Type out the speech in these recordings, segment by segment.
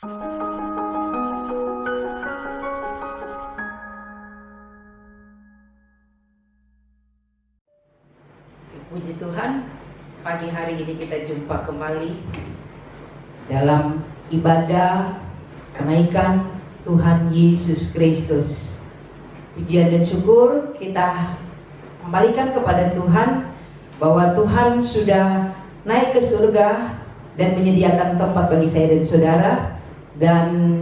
Puji Tuhan, pagi hari ini kita jumpa kembali dalam ibadah kenaikan Tuhan Yesus Kristus. Pujian dan syukur kita kembalikan kepada Tuhan bahwa Tuhan sudah naik ke surga dan menyediakan tempat bagi saya dan saudara, dan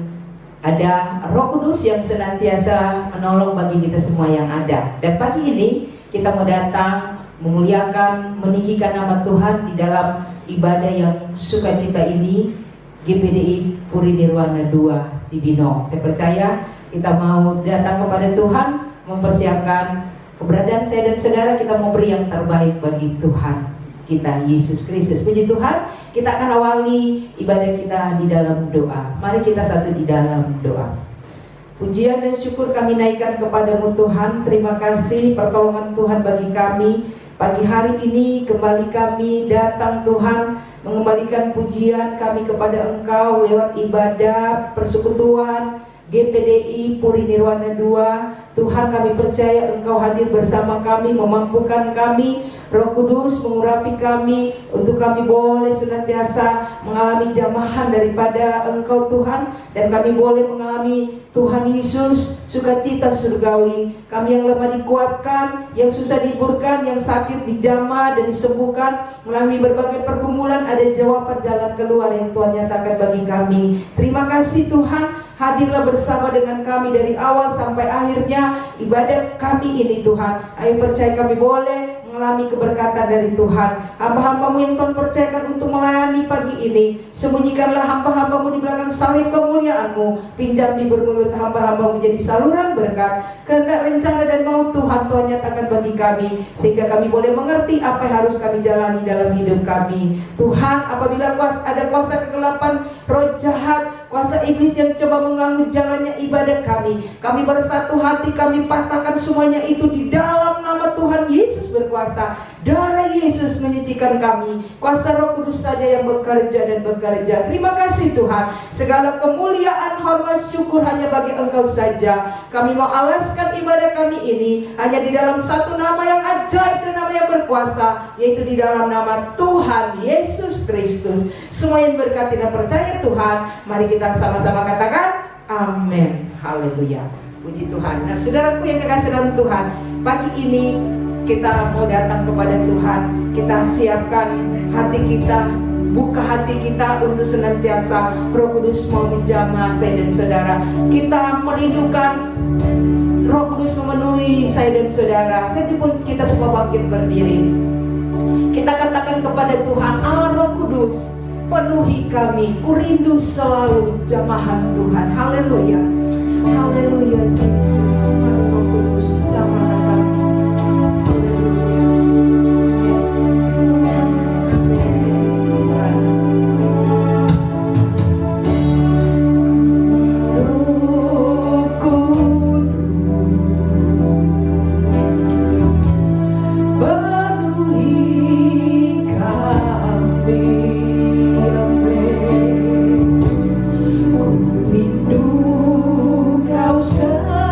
ada Roh Kudus yang senantiasa menolong bagi kita semua yang ada. Dan pagi ini kita mau datang memuliakan, meninggikan nama Tuhan di dalam ibadah yang sukacita ini, GPDI Puri Nirwana 2 Cibinong. Saya percaya kita mau datang kepada Tuhan, mempersiapkan keberadaan saya dan saudara. Kita mau beri yang terbaik bagi Tuhan kita Yesus Kristus. Puji Tuhan, kita akan awali ibadah kita di dalam doa. Mari kita satu di dalam doa. Pujian dan syukur kami naikkan kepadamu Tuhan. Terima kasih pertolongan Tuhan bagi kami. Pagi hari ini kembali kami datang Tuhan, mengembalikan pujian kami kepada Engkau lewat ibadah persekutuan GPDI Puri Nirwana 2. Tuhan, kami percaya Engkau hadir bersama kami, memampukan kami. Roh Kudus mengurapi kami untuk kami boleh senantiasa mengalami jamahan daripada Engkau Tuhan, dan kami boleh mengalami Tuhan Yesus sukacita surgawi. Kami yang lemah dikuatkan, yang susah dihiburkan, yang sakit dijamah dan disembuhkan. Melalui berbagai pergumulan ada jawaban jalan keluar yang Tuhan nyatakan bagi kami. Terima kasih Tuhan, hadirlah bersama dengan kami dari awal sampai akhirnya ibadah kami ini Tuhan. Ayo percaya kami boleh mengalami keberkatan dari Tuhan. Hamba-hambamu yang Tuhan percayakan untuk melayani pagi ini, sembunyikanlah hamba-hambamu di belakang salib kemuliaan-Mu. Pinjam bibir mulut hamba-hambamu menjadi saluran berkat. Kehendak, rencana dan mau Tuhan nyatakan bagi kami, sehingga kami boleh mengerti apa yang harus kami jalani dalam hidup kami. Tuhan, apabila ada kuasa kegelapan, roh jahat, kuasa iblis yang coba mengganggu jalannya ibadah kami bersatu hati, kami patahkan semuanya itu di dalam nama Tuhan Yesus berkuasa. Darah Yesus menyucikan kami. Kuasa Roh Kudus saja yang bekerja dan bekerja. Terima kasih Tuhan. Segala kemuliaan, hormat, syukur hanya bagi Engkau saja. Kami mau alaskan ibadah kami ini hanya di dalam satu nama yang ajaib dan nama yang berkuasa, yaitu di dalam nama Tuhan Yesus Kristus. Semua yang berkati dan percaya Tuhan, mari kita sama-sama katakan amin. Haleluya. Puji Tuhan. Nah, saudaraku yang kekasih dalam Tuhan, pagi ini kita mau datang kepada Tuhan. Kita siapkan hati kita, buka hati kita untuk senantiasa Roh Kudus mau menjamah saya dan saudara. Kita merindukan Roh Kudus memenuhi saya dan saudara. Kita semua bangkit berdiri. Kita katakan kepada Tuhan, Allah Roh Kudus, penuhi kami. Ku rindu selalu jamahan Tuhan. Haleluya. Haleluya Yesus. Roh Kudus jamahan kami. Rindu Kau selalu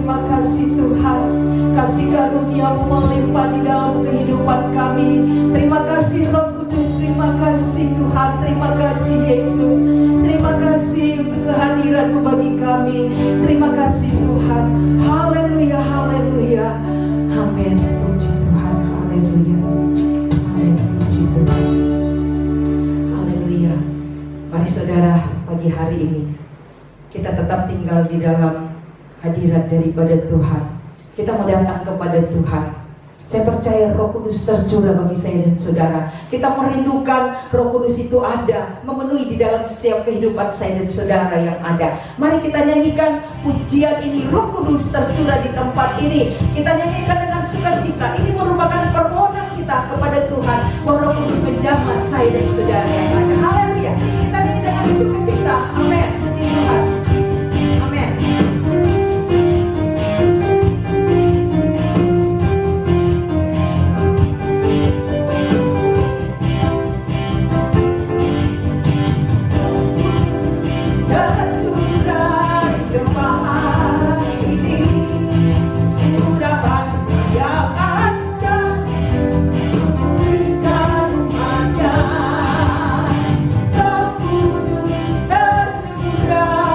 terima kasih Tuhan. Kasih karunia-Mu melimpah di dalam kehidupan kami. Terima kasih Roh Kudus, terima kasih Tuhan, terima kasih Yesus. Terima kasih untuk kehadiran-Mu bagi kami. Terima kasih Tuhan. Haleluya, haleluya. Amin. Puji Tuhan, haleluya. Amin. Puji Tuhan. Haleluya. Mari saudara, pagi hari ini kita tetap tinggal di dalam hadirat daripada Tuhan. Kita mau datang kepada Tuhan. Saya percaya Roh Kudus tercurah bagi saya dan saudara. Kita merindukan Roh Kudus itu ada, memenuhi di dalam setiap kehidupan saya dan saudara yang ada. Mari kita nyanyikan pujian ini. Roh Kudus tercurah di tempat ini. Kita nyanyikan dengan sukacita. Ini merupakan permohonan kita kepada Tuhan bahwa Roh Kudus menjamah saya dan saudara yang ada. Haleluya. Kita nyanyi dengan sukacita. Amin. Puji Tuhan. Amin. Tercurah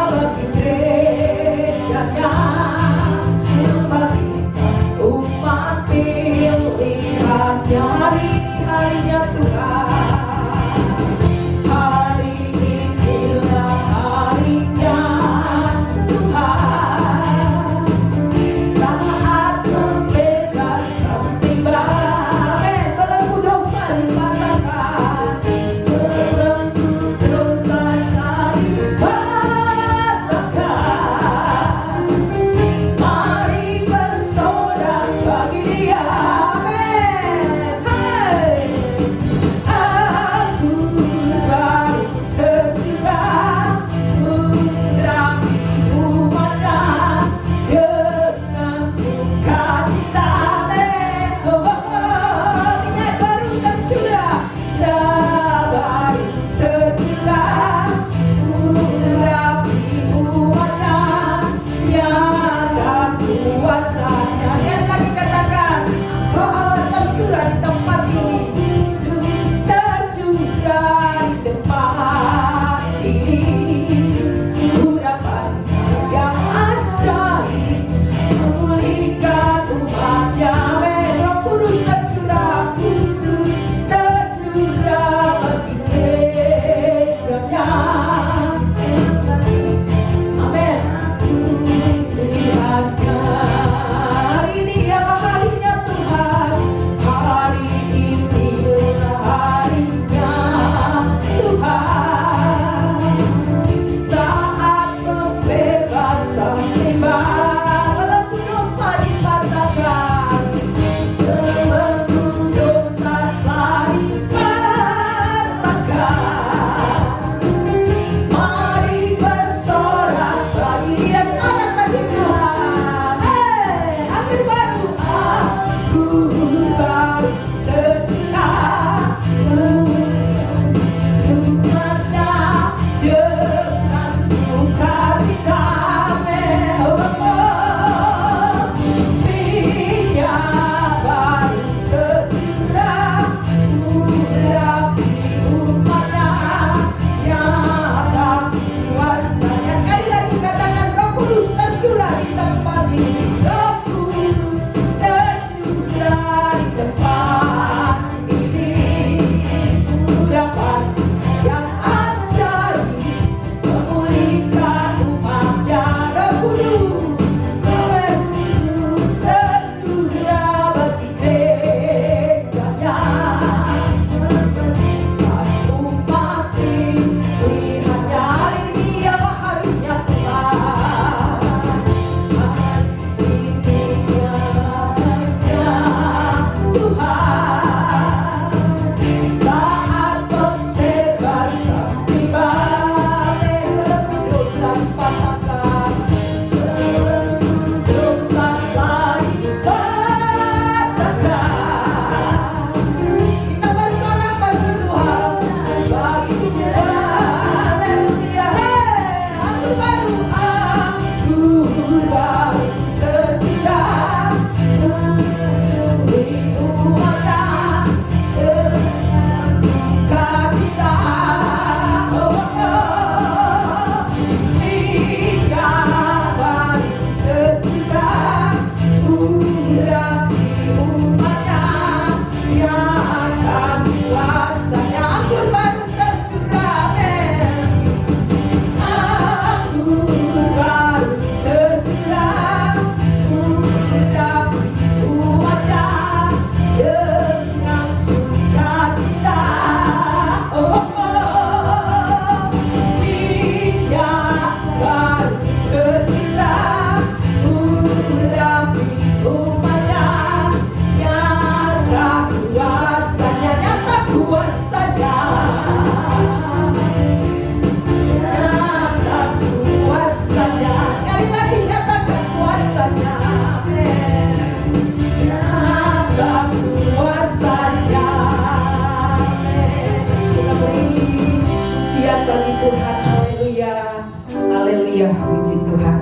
Haleluya, puji Tuhan.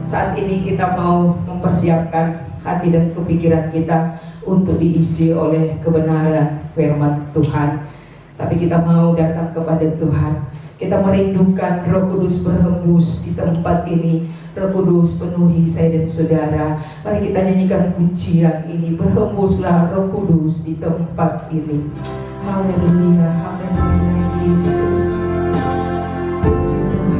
Saat ini kita mau mempersiapkan hati dan kepikiran kita untuk diisi oleh kebenaran firman Tuhan. Tapi kita mau datang kepada Tuhan. Kita merindukan Roh Kudus berhembus di tempat ini. Roh Kudus penuhi saya dan saudara. Mari kita nyanyikan pujian ini. Berhembuslah Roh Kudus di tempat ini. Haleluya, haleluya Yesus. Puji Tuhan.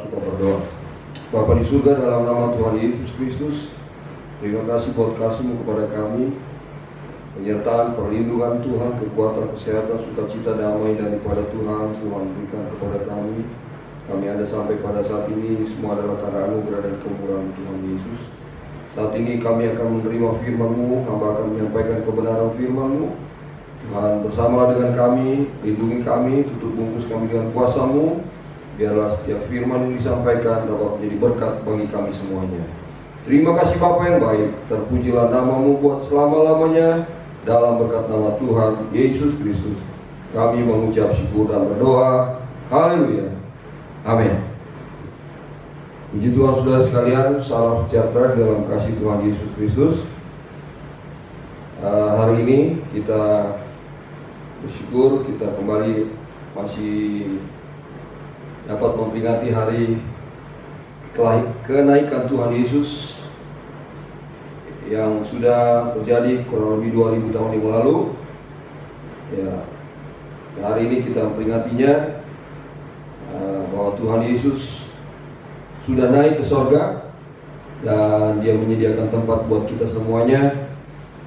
kita berdoa. Bapa di surga, dalam nama Tuhan Yesus Kristus, terima kasih buat kasih-Mu kepada kami, penyertaan, perlindungan Tuhan, kekuatan, kesehatan, sukacita, damai daripada Tuhan berikan kepada kami. Kami ada sampai pada saat ini, semua adalah karena anugerah dan kemurahan Tuhan Yesus. Saat ini kami akan menerima firman-Mu, hamba akan menyampaikan kebenaran firman-Mu. Tuhan, bersamalah dengan kami, lindungi kami, tutup bungkus kami dengan kuasa-Mu. Biarlah setiap firman yang disampaikan dapat menjadi berkat bagi kami semuanya. Terima kasih Bapa yang baik, terpujilah nama-Mu buat selama-lamanya. Dalam berkat nama Tuhan Yesus Kristus, kami mengucap syukur dan berdoa. Haleluya. Amin. Puji Tuhan saudara sekalian, salam sejahtera dalam kasih Tuhan Yesus Kristus. Hari ini kita bersyukur kita kembali masih dapat memperingati hari kenaikan Tuhan Yesus yang sudah terjadi kurang lebih 2000 tahun yang lalu. Ya, hari ini kita memperingatinya bahwa Tuhan Yesus sudah naik ke sorga dan Dia menyediakan tempat buat kita semuanya,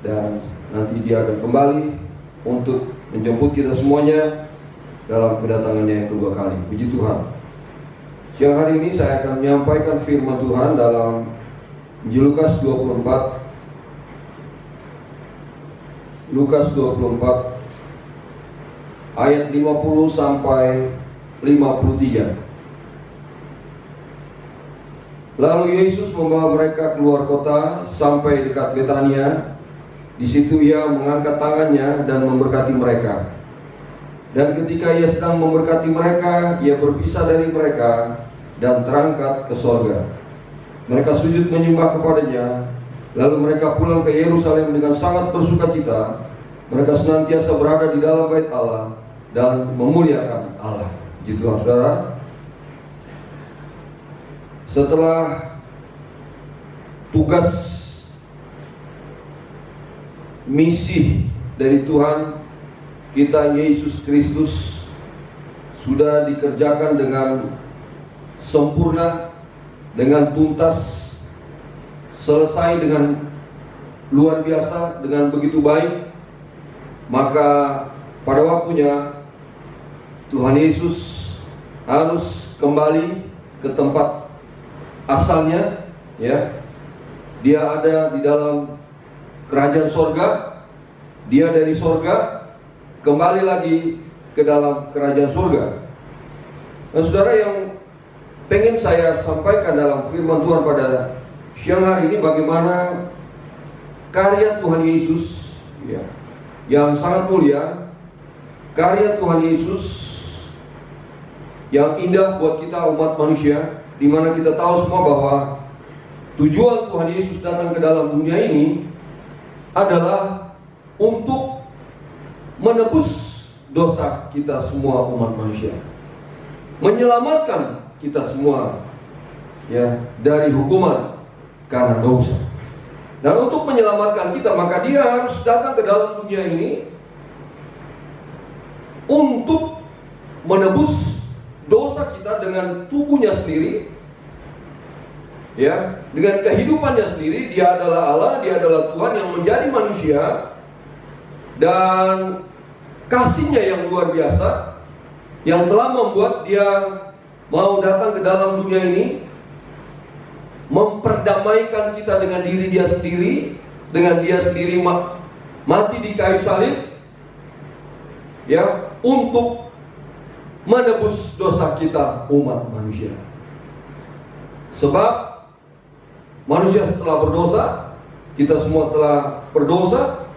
dan nanti Dia akan kembali untuk menjemput kita semuanya dalam kedatangannya yang kedua kali. Puji Tuhan. Siang hari ini saya akan menyampaikan firman Tuhan dalam Injil Lukas 24. Lukas 24 ayat 50 sampai 53. Lalu Yesus membawa mereka keluar kota sampai dekat Betania. Di situ Ia mengangkat tangannya dan memberkati mereka. Dan ketika Ia sedang memberkati mereka, Ia berpisah dari mereka dan terangkat ke sorga. Mereka sujud menyembah kepadanya. Lalu mereka pulang ke Yerusalem dengan sangat bersukacita. Mereka senantiasa berada di dalam bait Allah dan memuliakan Allah. Puji Tuhan saudara. Setelah tugas misi dari Tuhan kita Yesus Kristus sudah dikerjakan dengan sempurna, dengan tuntas, selesai dengan luar biasa, dengan begitu baik, maka pada waktunya Tuhan Yesus harus kembali ke tempat asalnya, ya. Dia ada di dalam kerajaan sorga. Dia dari sorga kembali lagi ke dalam kerajaan sorga. Nah saudara, yang pengen saya sampaikan dalam firman Tuhan pada siang hari ini, bagaimana karya Tuhan Yesus, ya, yang sangat mulia, karya Tuhan Yesus yang indah buat kita umat manusia, di mana kita tahu semua bahwa tujuan Tuhan Yesus datang ke dalam dunia ini adalah untuk menebus dosa kita semua umat manusia, menyelamatkan kita semua, ya, dari hukuman karena dosa. Dan untuk menyelamatkan kita, maka Dia harus datang ke dalam dunia ini untuk menebus dosa kita dengan tubuhnya sendiri, ya, dengan kehidupannya sendiri. Dia adalah Allah, Dia adalah Tuhan yang menjadi manusia, dan kasih-Nya yang luar biasa yang telah membuat Dia mau datang ke dalam dunia ini, memperdamaikan kita dengan diri Dia sendiri, dengan Dia sendiri mati di kayu salib, ya, untuk menebus dosa kita umat manusia. Sebab manusia telah berdosa, kita semua telah berdosa,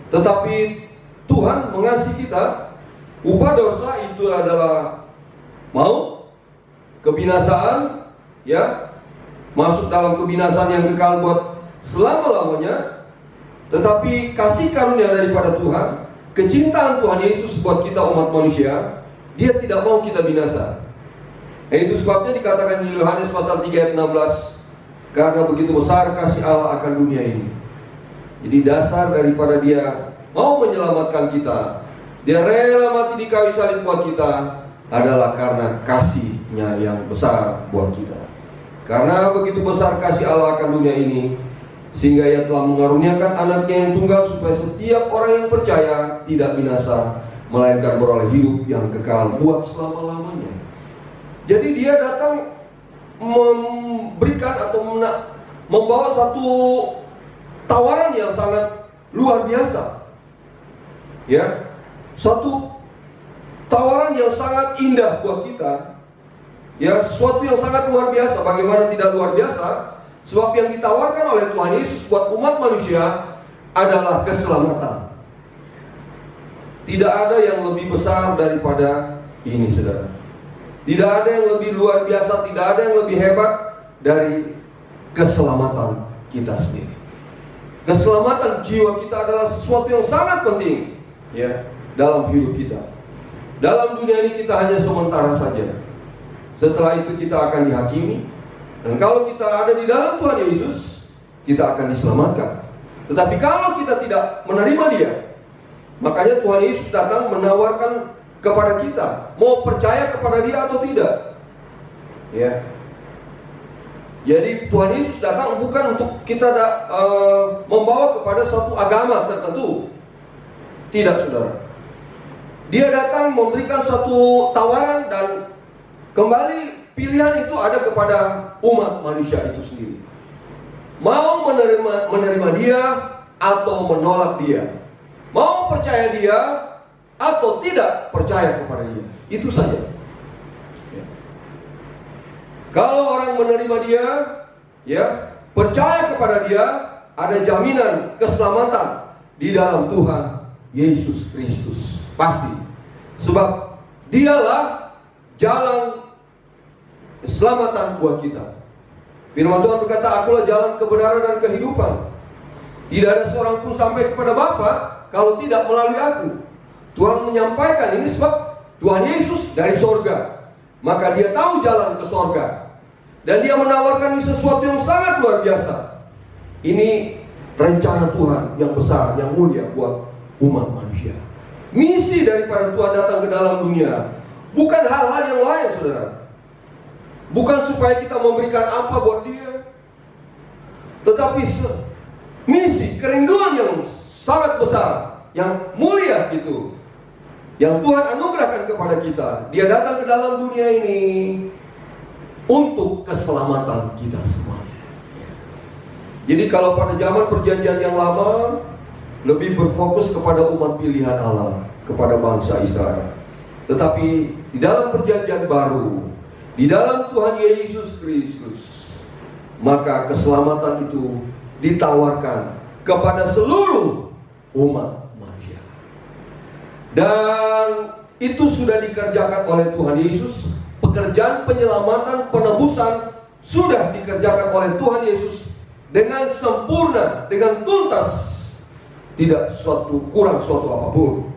tetapi Tuhan mengasihi kita. Upah dosa itu adalah maut, kebinasaan, ya, masuk dalam kebinasaan yang kekal buat selama-lamanya. Tetapi kasih karunia daripada Tuhan, kecintaan Tuhan Yesus buat kita umat manusia, Dia tidak mau kita binasa. Itu sebabnya dikatakan di Yohanes pasal 3 ayat 16, karena begitu besar kasih Allah akan dunia ini. Jadi dasar daripada Dia mau menyelamatkan kita, Dia rela mati di kayu salib buat kita, adalah karena kasih kasih-Nya yang besar buat kita. Karena begitu besar kasih Allah akan dunia ini, sehingga Ia telah mengaruniakan anaknya yang tunggal, supaya setiap orang yang percaya tidak binasa, melainkan beroleh hidup yang kekal buat selama-lamanya. Jadi Dia datang memberikan atau membawa satu tawaran yang sangat luar biasa, ya, satu tawaran yang sangat indah buat kita, ya, sesuatu yang sangat luar biasa. Bagaimana tidak luar biasa? Sebab yang ditawarkan oleh Tuhan Yesus buat umat manusia adalah keselamatan. Tidak ada yang lebih besar daripada ini, saudara. Tidak ada yang lebih luar biasa, tidak ada yang lebih hebat dari keselamatan kita sendiri. Keselamatan jiwa kita adalah sesuatu yang sangat penting, ya, dalam hidup kita. Dalam dunia ini kita hanya sementara saja. Setelah itu kita akan dihakimi. Dan kalau kita ada di dalam Tuhan Yesus, kita akan diselamatkan. Tetapi kalau kita tidak menerima Dia, makanya Tuhan Yesus datang menawarkan kepada kita, mau percaya kepada Dia atau tidak, ya. Jadi Tuhan Yesus datang bukan untuk kita membawa kepada suatu agama tertentu. Tidak, saudara. Dia datang memberikan suatu tawaran, dan kembali pilihan itu ada kepada umat manusia itu sendiri. Mau menerima Dia atau menolak Dia. Mau percaya Dia atau tidak percaya kepada Dia. Itu saja. Ya. Kalau orang menerima Dia, ya, percaya kepada Dia, ada jaminan keselamatan di dalam Tuhan Yesus Kristus. Pasti. Sebab Dialah jalan keselamatan buat kita. Firman Tuhan berkata, "Akulah jalan, kebenaran, dan kehidupan. Tidak ada seorang pun sampai kepada Bapa kalau tidak melalui Aku." Tuhan menyampaikan ini sebab Tuhan Yesus dari sorga, maka Dia tahu jalan ke sorga. Dan Dia menawarkan ini sesuatu yang sangat luar biasa. Ini rencana Tuhan yang besar, yang mulia buat umat manusia. Misi daripada Tuhan datang ke dalam dunia bukan hal-hal yang lain, saudara. Bukan supaya kita memberikan apa buat Dia, tetapi misi, kerinduan yang sangat besar, yang mulia itu, yang Tuhan anugerahkan kepada kita. Dia datang ke dalam dunia ini untuk keselamatan kita semuanya. Jadi kalau pada zaman perjanjian yang lama lebih berfokus kepada umat pilihan Allah, kepada bangsa Israel. Tetapi di dalam perjanjian baru, di dalam Tuhan Yesus Kristus, maka keselamatan itu ditawarkan kepada seluruh umat manusia. Dan itu sudah dikerjakan oleh Tuhan Yesus. Pekerjaan penyelamatan, penebusan sudah dikerjakan oleh Tuhan Yesus dengan sempurna, dengan tuntas, tidak kurang suatu apapun.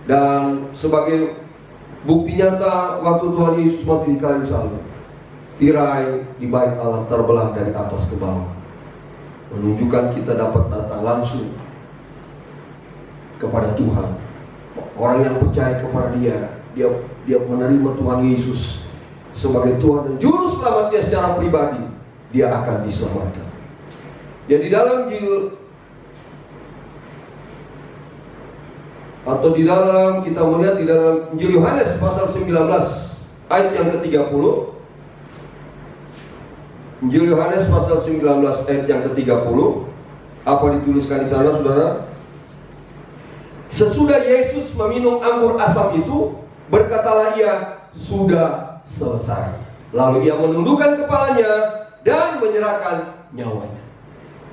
Dan sebagai bukti nyata, waktu Tuhan Yesus mati di kayu salib, tirai di bait Allah terbelah dari atas ke bawah, menunjukkan kita dapat datang langsung kepada Tuhan. Orang yang percaya kepada dia menerima Tuhan Yesus sebagai Tuhan dan Juru Selamatnya secara pribadi, dia akan diselamatkan. Jadi dalam kita melihat di dalam Injil Yohanes pasal 19 ayat yang ke-30. Injil Yohanes pasal 19 ayat yang ke-30. Apa dituliskan di sana, saudara? Sesudah Yesus meminum anggur asam itu, berkatalah Ia, "Sudah selesai." Lalu Ia menundukkan kepalanya dan menyerahkan nyawanya.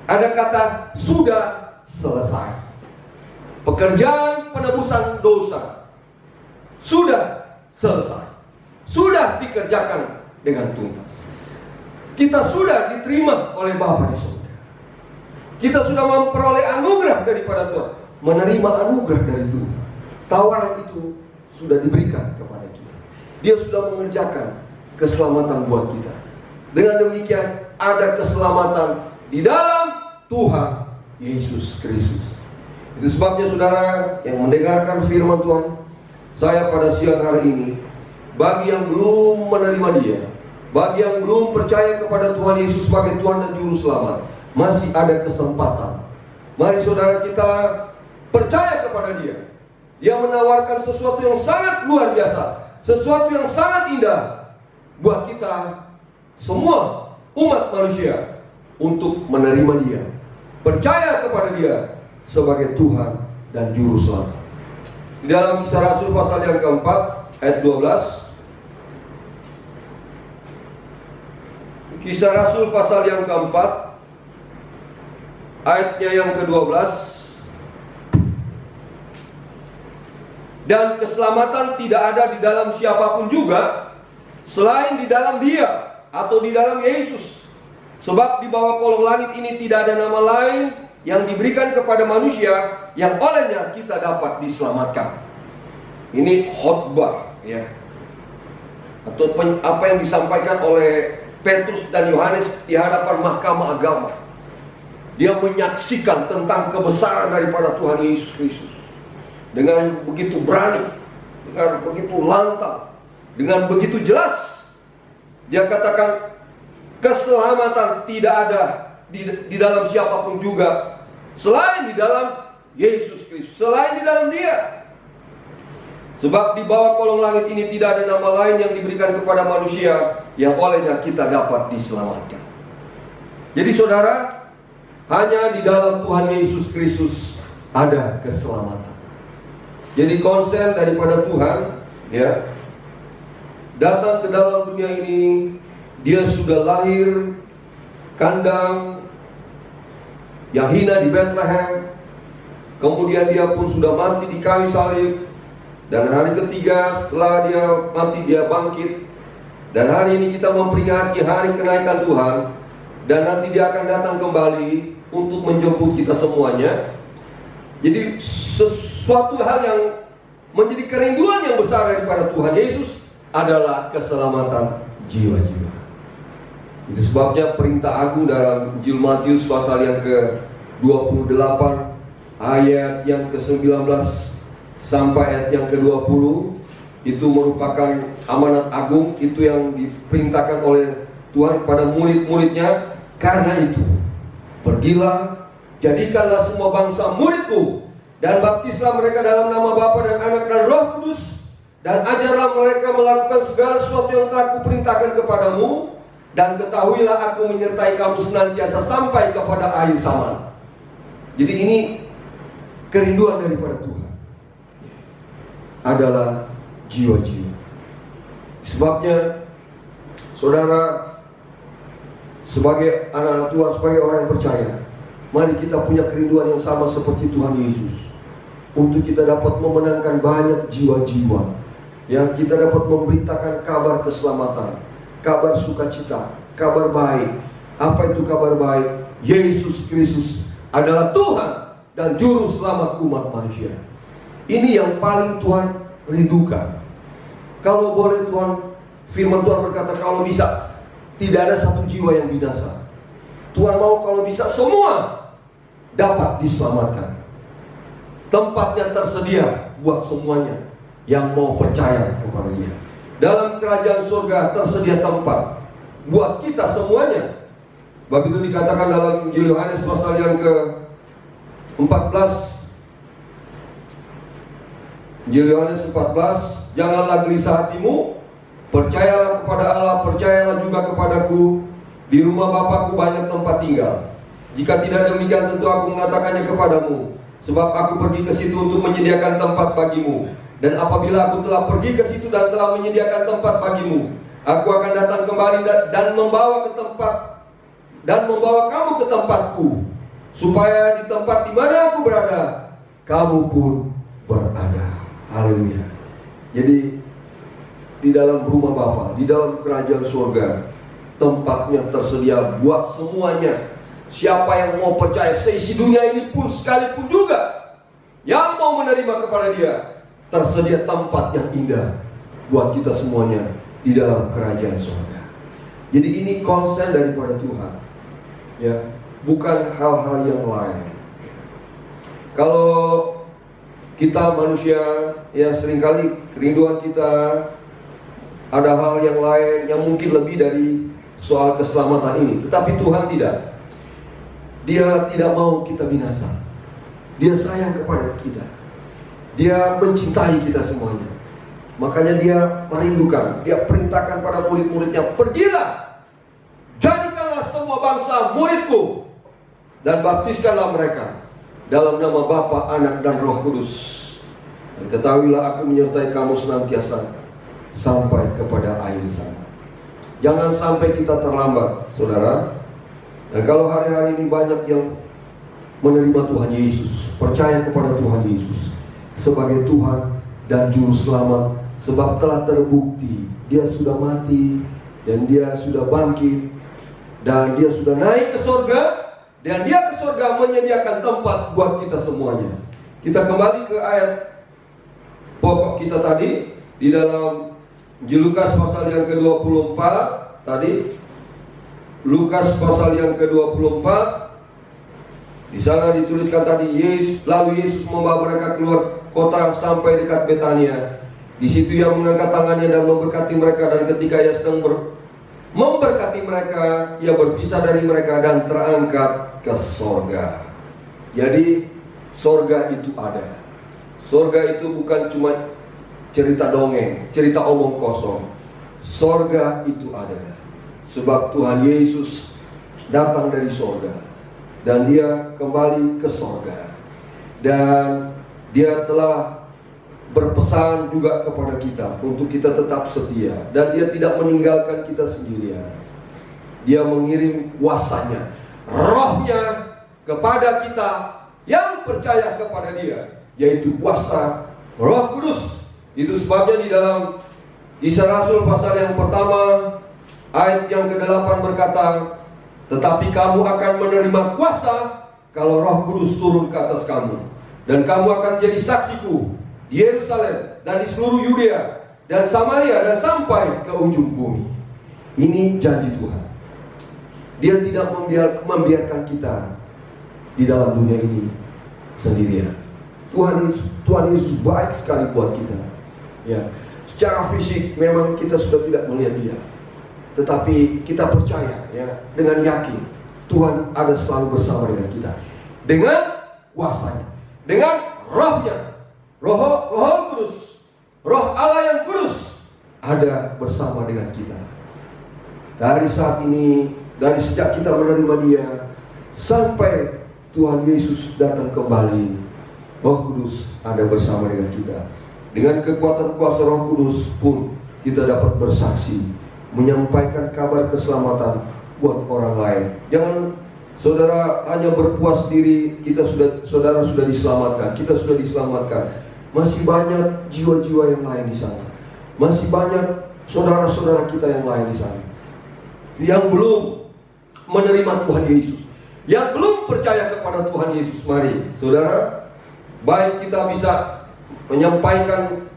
Ada kata sudah selesai. Pekerjaan penebusan dosa sudah selesai, sudah dikerjakan dengan tuntas. Kita sudah diterima oleh Bapa di surga. Kita sudah memperoleh anugerah daripada Tuhan, menerima anugerah dari Tuhan. Tawaran itu sudah diberikan kepada kita. Dia sudah mengerjakan keselamatan buat kita. Dengan demikian ada keselamatan di dalam Tuhan Yesus Kristus. Itu sebabnya, saudara yang mendengarkan firman Tuhan, saya pada siang hari ini bagi yang belum menerima Dia, bagi yang belum percaya kepada Tuhan Yesus sebagai Tuhan dan Juru Selamat, masih ada kesempatan. Mari saudara kita percaya kepada Dia. Dia menawarkan sesuatu yang sangat luar biasa, sesuatu yang sangat indah buat kita semua umat manusia untuk menerima Dia, percaya kepada Dia sebagai Tuhan dan Juru Selamat. Di dalam Kisah Rasul pasal yang keempat ayat 12. Kisah Rasul pasal yang keempat ayatnya yang ke-12. Dan keselamatan tidak ada di dalam siapapun juga selain di dalam Dia atau di dalam Yesus. Sebab di bawah kolong langit ini tidak ada nama lain yang diberikan kepada manusia yang olehnya kita dapat diselamatkan. Ini khotbah, ya, atau apa yang disampaikan oleh Petrus dan Yohanes di hadapan mahkamah agama. Dia menyaksikan tentang kebesaran daripada Tuhan Yesus Kristus dengan begitu berani, dengan begitu lantang, dengan begitu jelas. Dia katakan keselamatan tidak ada di dalam siapapun juga selain di dalam Yesus Kristus, selain di dalam Dia. Sebab di bawah kolong langit ini tidak ada nama lain yang diberikan kepada manusia yang olehnya kita dapat diselamatkan. Jadi saudara, hanya di dalam Tuhan Yesus Kristus ada keselamatan. Jadi konsen daripada Tuhan, ya, datang ke dalam dunia ini. Dia sudah lahir kandang yang hina di Bethlehem. Kemudian Dia pun sudah mati di kayu salib. Dan hari ketiga setelah Dia mati, Dia bangkit. Dan hari ini kita memperingati hari kenaikan Tuhan. Dan nanti Dia akan datang kembali untuk menjemput kita semuanya. Jadi sesuatu hal yang menjadi kerinduan yang besar daripada Tuhan Yesus adalah keselamatan jiwa-jiwa. Itu sebabnya perintah agung dalam Injil Matius pasal yang ke-28 ayat yang ke-19 sampai ayat yang ke-20 itu merupakan amanat agung, itu yang diperintahkan oleh Tuhan kepada murid-muridnya. Karena itu, pergilah, jadikanlah semua bangsa muridku, dan baptislah mereka dalam nama Bapa dan Anak dan Roh Kudus, dan ajarlah mereka melakukan segala sesuatu yang telah kuperintahkan kepadamu, dan ketahuilah aku menyertai kamu senantiasa sampai kepada akhir zaman. Jadi ini kerinduan daripada Tuhan adalah jiwa-jiwa. Sebabnya saudara, sebagai anak Tuhan, sebagai orang yang percaya, mari kita punya kerinduan yang sama seperti Tuhan Yesus, untuk kita dapat memenangkan banyak jiwa-jiwa, yang kita dapat memberitakan kabar keselamatan, kabar sukacita, kabar baik. Apa itu kabar baik? Yesus Kristus adalah Tuhan dan Juru Selamat umat manusia. Ini yang paling Tuhan rindukan. Kalau boleh Tuhan, firman Tuhan berkata, kalau bisa tidak ada satu jiwa yang binasa. Tuhan mau kalau bisa semua dapat diselamatkan. Tempatnya tersedia buat semuanya yang mau percaya kepada Dia. Dalam kerajaan surga tersedia tempat buat kita semuanya. Bab itu dikatakan dalam Injil Yohanes pasal yang ke-14. Injil Yohanes 14, janganlah gelisah hatimu, percayalah kepada Allah, percayalah juga kepadaku. Di rumah Bapakku banyak tempat tinggal. Jika tidak demikian, tentu aku mengatakannya kepadamu, sebab aku pergi ke situ untuk menyediakan tempat bagimu. Dan apabila aku telah pergi ke situ dan telah menyediakan tempat bagimu, aku akan datang kembali dan membawa kamu ke tempatku, supaya di tempat di mana aku berada, kamu pun berada. Haleluya. Jadi di dalam rumah Bapa, di dalam kerajaan surga, tempatnya tersedia buat semuanya. Siapa yang mau percaya, seisi dunia ini pun sekalipun juga yang mau menerima kepada Dia, tersedia tempat yang indah buat kita semuanya di dalam kerajaan surga. Jadi ini konsen daripada Tuhan, ya, bukan hal-hal yang lain. Kalau kita manusia, ya, seringkali kerinduan kita ada hal yang lain yang mungkin lebih dari soal keselamatan ini. Tetapi Tuhan tidak. Dia tidak mau kita binasa. Dia sayang kepada kita. Dia mencintai kita semuanya. Makanya dia merindukan, dia perintahkan pada murid-muridnya, pergilah, jadikanlah semua bangsa muridku, dan baptiskanlah mereka dalam nama Bapa, Anak, dan Roh Kudus. Dan ketahuilah aku menyertai kamu senantiasa sampai kepada akhir zaman. Jangan sampai kita terlambat, saudara. Dan kalau hari-hari ini banyak yang menerima Tuhan Yesus, percaya kepada Tuhan Yesus sebagai Tuhan dan Juru Selamat, sebab telah terbukti dia sudah mati dan dia sudah bangkit dan dia sudah naik ke surga, dan dia ke surga menyediakan tempat buat kita semuanya. Kita kembali ke ayat pokok kita tadi di dalam Lukas pasal yang ke-24 tadi. Lukas pasal yang ke-24, di sana dituliskan tadi, lalu Yesus membawa mereka keluar kota sampai dekat Betania. Di situ ia mengangkat tangannya dan memberkati mereka, dan ketika ia sedang memberkati mereka, ia berpisah dari mereka dan terangkat ke sorga. Jadi sorga itu ada. Sorga itu bukan cuma cerita dongeng, cerita omong kosong. Sorga itu ada. Sebab Tuhan Yesus datang dari sorga, dan dia kembali ke sorga, dan dia telah berpesan juga kepada kita untuk kita tetap setia, dan dia tidak meninggalkan kita sendirian. Dia mengirim kuasanya, rohnya kepada kita yang percaya kepada dia, yaitu kuasa Roh Kudus. Itu sebabnya di dalam Kisah Rasul pasal yang pertama ayat yang ke-8 berkata, tetapi kamu akan menerima kuasa kalau Roh Kudus turun ke atas kamu, dan kamu akan jadi saksiku di Yerusalem dan di seluruh Yudea dan Samaria dan sampai ke ujung bumi. Ini janji Tuhan. Dia tidak membiarkan kita di dalam dunia ini sendirian. Tuhan Yesus baik sekali buat kita. Ya, secara fisik memang kita sudah tidak melihat dia, tetapi kita percaya, ya, dengan yakin Tuhan ada selalu bersama dengan kita, dengan kuasanya, dengan rohnya, Roh Kudus, Roh Allah yang kudus ada bersama dengan kita. Dari saat ini, dari sejak kita menerima dia sampai Tuhan Yesus datang kembali, Roh Kudus ada bersama dengan kita. Dengan kekuatan kuasa Roh Kudus pun kita dapat bersaksi, menyampaikan kabar keselamatan buat orang lain. Jangan saudara hanya berpuas diri, saudara sudah diselamatkan, kita sudah diselamatkan. Masih banyak jiwa-jiwa yang lain di sana. Masih banyak saudara-saudara kita yang lain di sana, yang belum menerima Tuhan Yesus, yang belum percaya kepada Tuhan Yesus. Mari saudara, baik kita bisa menyampaikan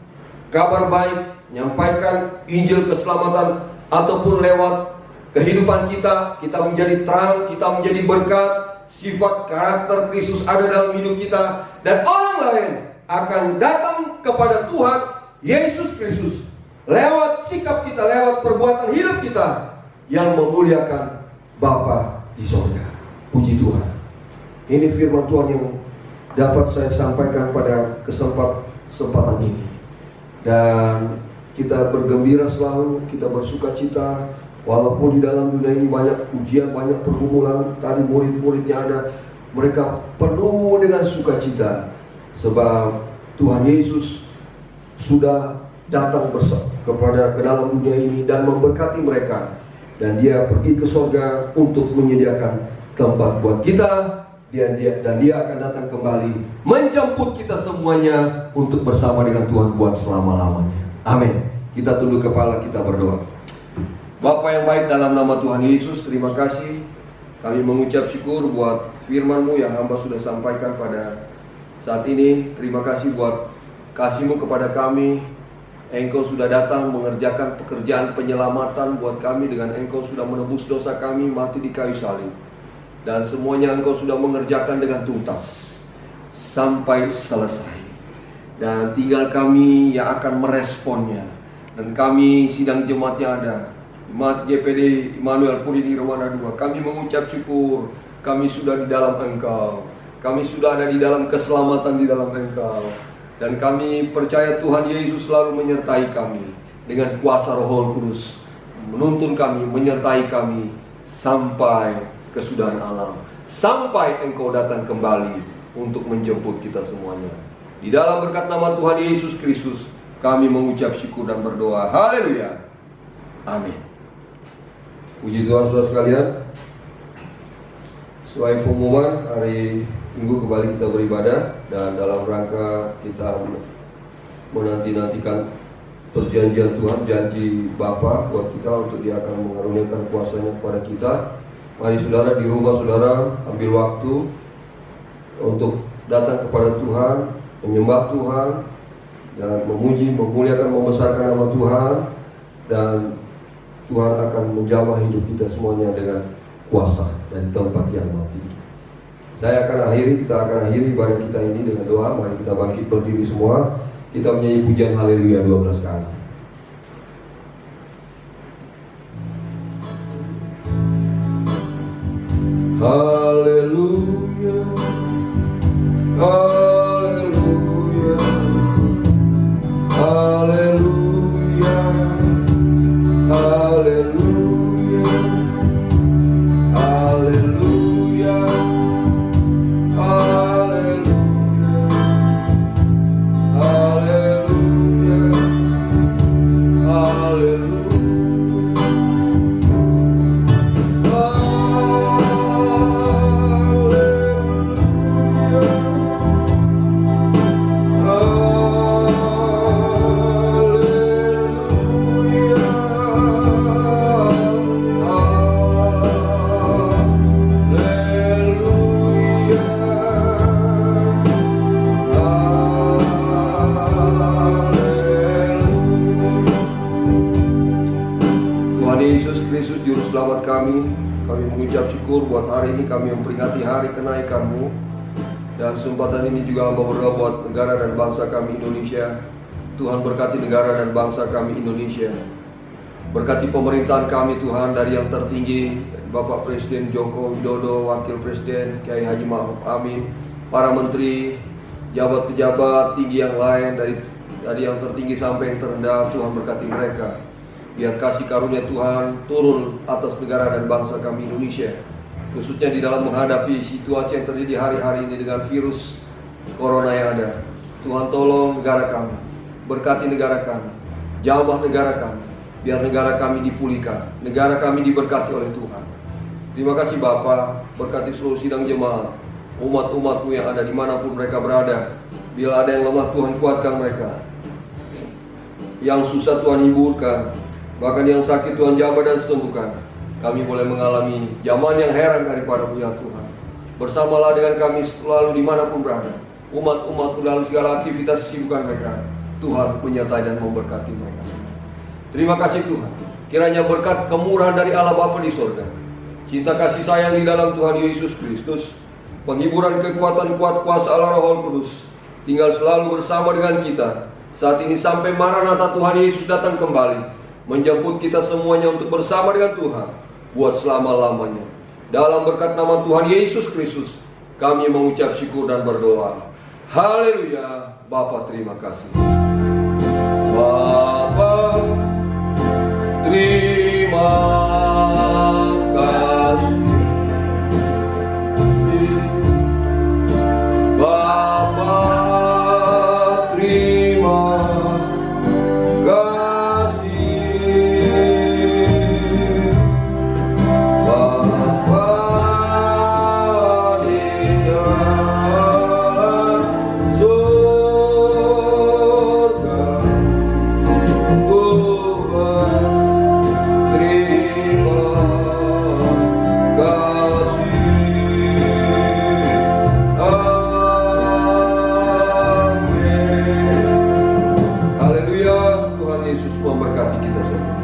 kabar baik, menyampaikan Injil keselamatan, ataupun lewat kehidupan kita menjadi terang, kita menjadi berkat, sifat karakter Kristus ada dalam hidup kita, dan orang lain akan datang kepada Tuhan Yesus Kristus lewat sikap kita, lewat perbuatan hidup kita yang memuliakan Bapa di sorga. Puji Tuhan. Ini firman Tuhan yang dapat saya sampaikan pada kesempatan ini. Dan kita bergembira selalu, kita bersuka cita, walaupun di dalam dunia ini banyak ujian, banyak pergumulan. Tadi murid-muridnya ada, mereka penuh dengan sukacita, sebab Tuhan Yesus sudah datang ke dalam dunia ini dan memberkati mereka, dan dia pergi ke surga untuk menyediakan tempat buat kita, dan dia akan datang kembali menjemput kita semuanya untuk bersama dengan Tuhan buat selama-lamanya. Amin. Kita tunduk kepala, kita berdoa. Bapa yang baik, dalam nama Tuhan Yesus, terima kasih. Kami mengucap syukur buat firman-Mu yang hamba sudah sampaikan pada saat ini. Terima kasih buat kasih-Mu kepada kami. Engkau sudah datang mengerjakan pekerjaan penyelamatan buat kami, dengan Engkau sudah menebus dosa kami, mati di kayu salib. Dan semuanya Engkau sudah mengerjakan dengan tuntas sampai selesai. Dan tinggal kami yang akan meresponnya. dan kami sidang jemaat yang ada, jemaat GPD Immanuel Puri di Romana 2, kami mengucap syukur kami sudah di dalam Engkau, kami sudah ada di dalam keselamatan di dalam Engkau, dan kami percaya Tuhan Yesus selalu menyertai kami dengan kuasa Roh Kudus, menuntun kami, menyertai kami sampai kesudahan alam, sampai Engkau datang kembali untuk menjemput kita semuanya. Di dalam berkat nama Tuhan Yesus Kristus, kami mengucap syukur dan berdoa. Haleluya. Amin. Puji Tuhan saudara sekalian. Sesuai pengumuman, hari Minggu kembali kita beribadah, dan dalam rangka kita menanti-nantikan perjanjian Tuhan, janji Bapa buat kita untuk Dia akan mengaruniakan kuasanya kepada kita. Mari saudara, di rumah saudara ambil waktu untuk datang kepada Tuhan, menyembah Tuhan, dan memuji, memuliakan, membesarkan nama Tuhan, dan Tuhan akan menjamah hidup kita semuanya dengan kuasa dari tempat yang mati. Kita akan akhiri ibadah kita ini dengan doa. Mari kita bangkit berdiri semua. Kita menyanyi pujian Haleluya 12 kali. Haleluya, haleluya, haleluya, haleluya, haleluya, haleluya, haleluya. Selamat kami mengucap syukur buat hari ini, kami memperingati hari kenaikan-Mu. Dan kesempatan ini juga hamba berdoa buat negara dan bangsa kami Indonesia. Tuhan berkati negara dan bangsa kami Indonesia. Berkati pemerintahan kami Tuhan, dari yang tertinggi Bapak Presiden Joko Widodo, Wakil Presiden Kiai Haji Ma'ruf Amin, para menteri, pejabat-pejabat tinggi yang lain, dari yang tertinggi sampai yang terendah. Tuhan berkati mereka. Biar kasih karunia Tuhan turun atas negara dan bangsa kami Indonesia, khususnya di dalam menghadapi situasi yang terjadi hari-hari ini dengan virus corona yang ada. Tuhan tolong negara kami, berkati negara kami, jamah negara kami, biar negara kami dipulihkan, negara kami diberkati oleh Tuhan. Terima kasih Bapa, berkati seluruh sidang jemaat, umat-umat-Mu yang ada dimanapun mereka berada. Bila ada yang lemah, Tuhan kuatkan mereka. Yang susah Tuhan hiburkan, bahkan yang sakit Tuhan jamah dan sembuhkan. Kami boleh mengalami zaman yang heran daripada-Mu ya Tuhan. Bersamalah dengan kami selalu dimanapun berada. Umat-umat-Mu dalam segala aktivitas kesibukan mereka, Tuhan menyertai dan memberkati mereka semua. Terima kasih Tuhan. Kiranya berkat kemurahan dari Allah Bapa di surga, cinta kasih sayang di dalam Tuhan Yesus Kristus, penghiburan kekuatan kuat kuasa Allah Roh Kudus tinggal selalu bersama dengan kita saat ini sampai Maranatha Tuhan Yesus datang kembali, menjemput kita semuanya untuk bersama dengan Tuhan buat selama-lamanya. Dalam berkat nama Tuhan Yesus Kristus, kami mengucap syukur dan berdoa. Haleluya. Bapa terima kasih. Bapa terima kasih. Bapa terima memberkati kita semua.